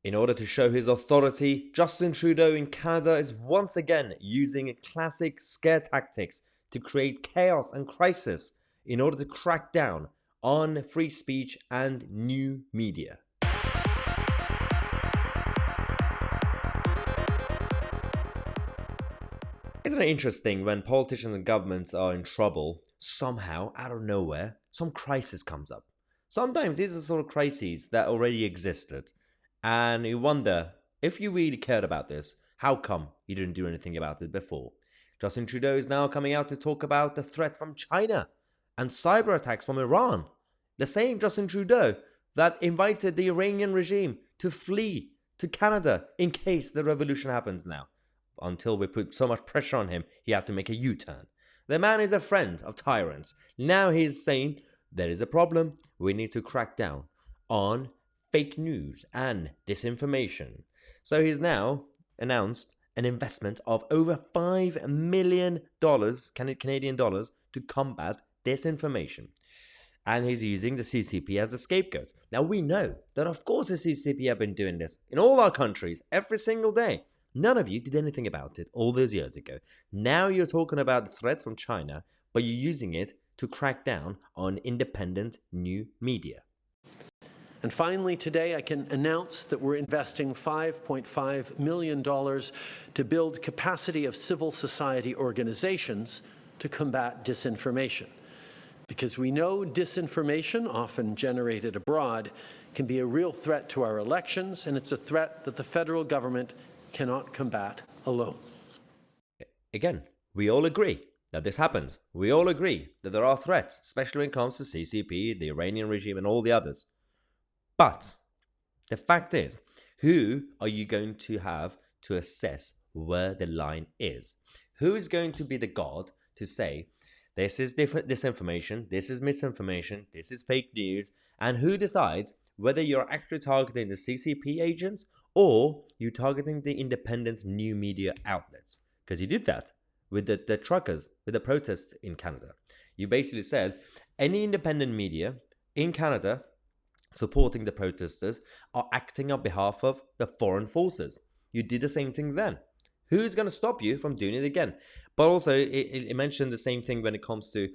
In order to show his authority, Justin Trudeau in Canada is once again using classic scare tactics to create chaos and crisis in order to crack down on free speech and new media. Isn't it interesting when politicians and governments are in trouble, somehow, out of nowhere, some crisis comes up? Sometimes these are sort of crises that already existed, and you wonder, if you really cared about this, how come you didn't do anything about it before? Justin Trudeau is now coming out to talk about the threat from China and cyber attacks from Iran. The same Justin Trudeau that invited the Iranian regime to flee to Canada in case the revolution happens now. Until we put so much pressure on him, he had to make a U-turn. The man is a friend of tyrants. Now he's saying there is a problem. We need to crack down on fake news and disinformation. So he's now announced an investment of over $5 million, Canadian dollars, to combat disinformation. And he's using the CCP as a scapegoat. Now we know that of course the CCP have been doing this in all our countries every single day. None of you did anything about it all those years ago. Now you're talking about the threat from China, but you're using it to crack down on independent new media. And finally, today I can announce that we're investing $5.5 million to build capacity of civil society organizations to combat disinformation. Because we know disinformation, often generated abroad, can be a real threat to our elections, and it's a threat that the federal government cannot combat alone. Again, we all agree that this happens. We all agree that there are threats, especially when it comes to CCP, the Iranian regime, and all the others. But the fact is, who are you going to have to assess where the line is? Who is going to be the god to say, this is disinformation, this is misinformation, this is fake news, and who decides whether you're actually targeting the CCP agents or you're targeting the independent new media outlets? Because you did that with the truckers, with the protests in Canada. You basically said any independent media in Canada supporting the protesters are acting on behalf of the foreign forces. You did the same thing then. Who's going to stop you from doing it again? But also, it mentioned the same thing when it comes to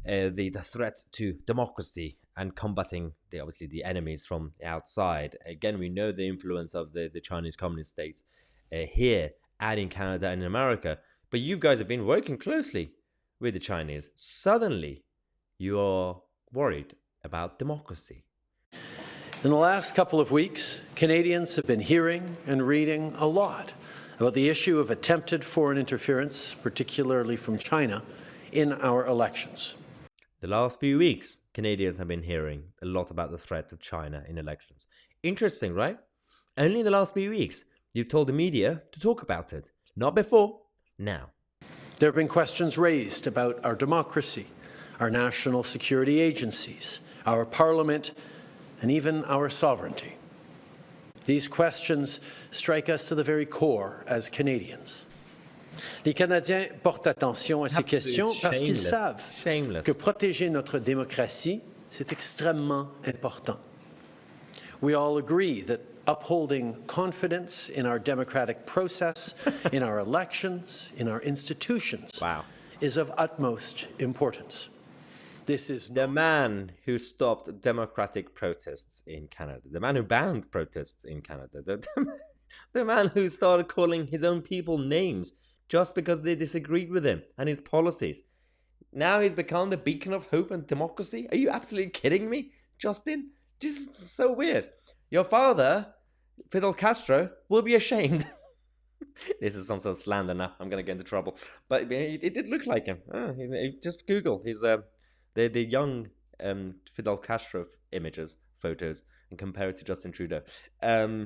the threat to democracy and combating obviously the enemies from outside. Again, we know the influence of the Chinese Communist states here and in Canada and in America. But you guys have been working closely with the Chinese. Suddenly, you are worried about democracy. In the last couple of weeks, Canadians have been hearing and reading a lot about the issue of attempted foreign interference, particularly from China, in our elections. The last few weeks, Canadians have been hearing a lot about the threat of China in elections. Interesting, right? Only in the last few weeks, you've told the media to talk about it. Not before, now. There have been questions raised about our democracy, our national security agencies, our parliament, and even our sovereignty. These questions strike us to the very core as Canadians. Les Canadiens portent attention à ces questions parce qu'ils savent que protéger notre démocratie, c'est extrêmement important. We all agree that upholding confidence in our democratic process, in our elections, in our institutions, is of utmost importance. This is the man who stopped democratic protests in Canada, the man who banned protests in Canada, the man who started calling his own people names just because they disagreed with him and his policies. Now he's become the beacon of hope and democracy? Are you absolutely kidding me, Justin? This is so weird. Your father, Fidel Castro, will be ashamed. This is some sort of slander now. I'm going to get into trouble. But it did look like him. Just Google his the young Fidel Castro images, photos, and compare it to Justin Trudeau.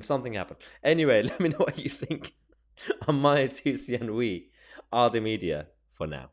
Something happened. Anyway, let me know what you think on Mahyar, Tousi, and we are the media for now.